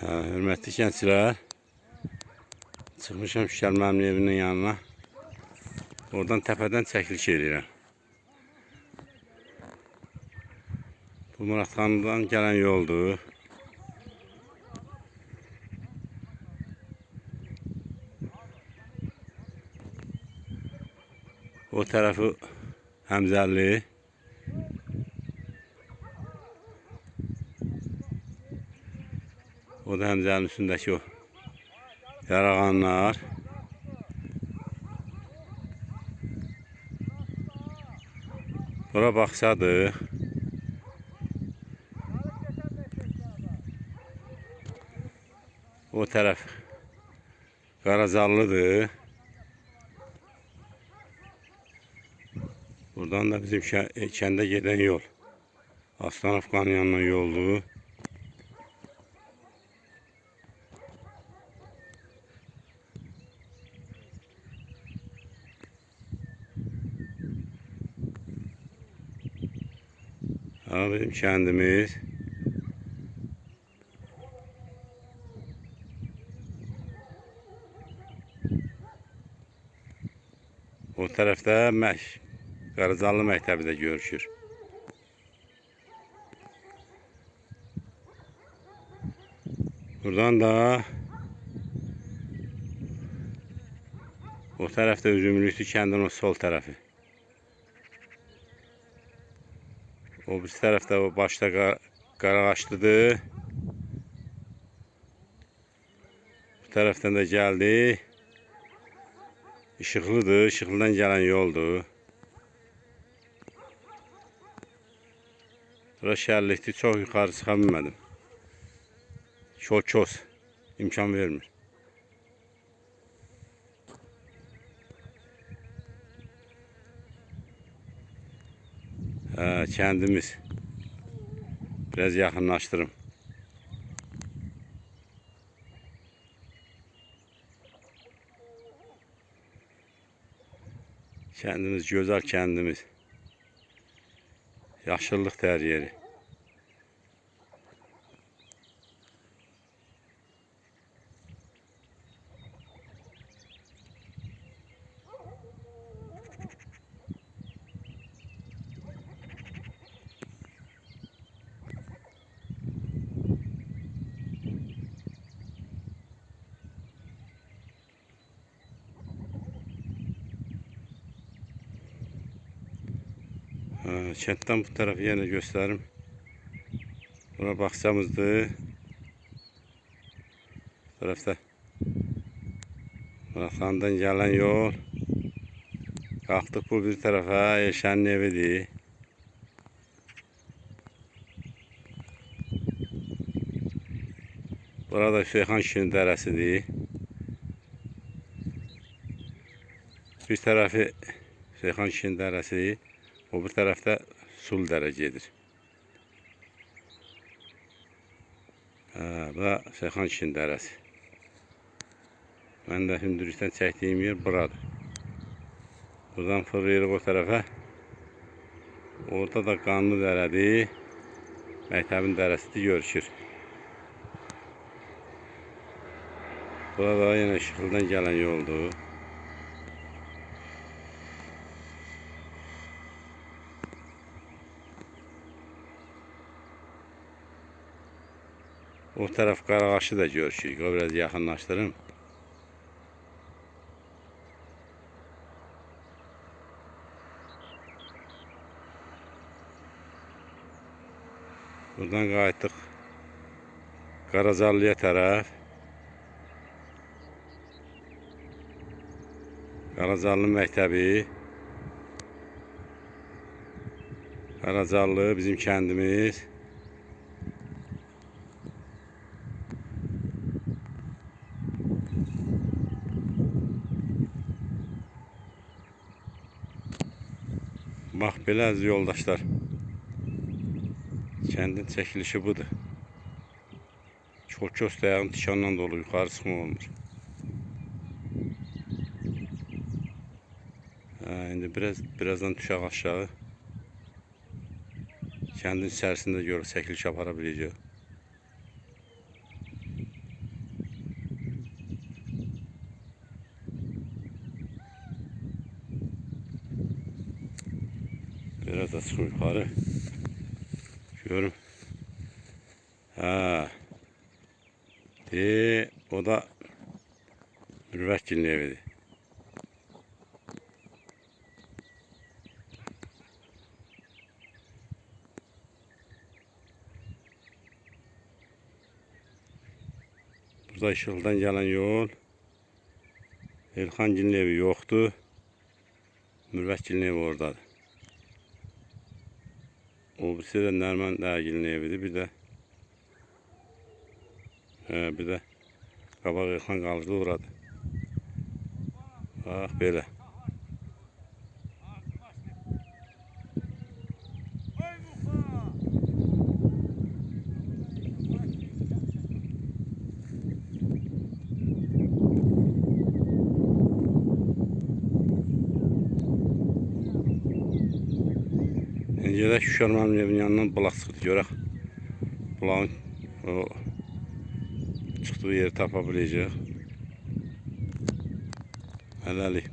Hörmətli gənclər, çıxmışam Şükəlmənin evinin yanına. Oradan təpədən çəkiliş edirəm. Bu Muradxanlıdan gələn yoldur. O tərəfi Həmzəli. O da Həmzəlinin üstündəki o yarağanlar. Bura Baxçadır. O tərəf Qaracallıdır. Buradan da bizim kəndə gedən yol. Aslanov yanına yoldur. Bizim kəndimiz. O tərəfdə Qaracallı məktəbi də görüşür. Buradan da o tərəfdə Üzümlüklü kəndin o sol tərəfi. O bir tərəfdə o başda Qarağaçlıdır. Bu tərəfdən də gəldi. İşıqlıdır, İşıqlıdan gələn yoldur. Bura şərlikdir, çox yuxarı çıxa bilmədim. Ços, imkan vermir. Kəndimiz. Biraz yaxınlaşdırım. Kəndimiz gözəl kəndimiz. Yaşıllıq hər yeri. Kənddən bu tərəfi yenə göstərim. Bura Baxçamızdır. Bu tərəfdə Muradxanlıdan gələn yol. Qalxdıq bu bir tərəfə, Elşənin evidir. Burada Hüseynxan kişinin dərəsidir. Bir tərəfi Hüseynxan kişinin dərəsidir. O bir tərəfdə Sul dərə gedir. Bu da Hüseynxan kişinin dərəsi. Mən də hündürlükdən çəkdiyim yer buradır. Buradan fırlayırıq o tərəfə. Orada da Qanlı dərədir. Məktəbin dərəsidir, görüşür. Burada yenə İşıqlıdan gələn yoldur. O tərəf Qarağaçlı da görüşürük. O biraz yaxınlaşdırım. Buradan qayıtdıq Qaracallıya tərəf. Qaracallı məktəbi. Qaracallı bizim kəndimiz. Bax, belə əziz yoldaşlar. Kəndin çəkilişi budur. Çox dayağın tikandan dolu, yuxarı çıxma olmur. İndi birazdan düşək aşağı. Kəndin içərisində görüb çəkiliş apara biləcək. da çıxım yuxarı. Görüm. Ha. O da Mürvətgilin evidir. Burada işıqdan gələn yol. Elxangilin evi yoxdur. Mürvətgilin evi oradadır. O birisi də Nərman dəygilin evidir. Bir də qabaq Elxan qalıcı oradır. Bax belə. Gedək Şuşar mənim evin yanından bulaq çıxdı görək. Bulağın o çıxdığı yeri tapa biləcək. Hələlik.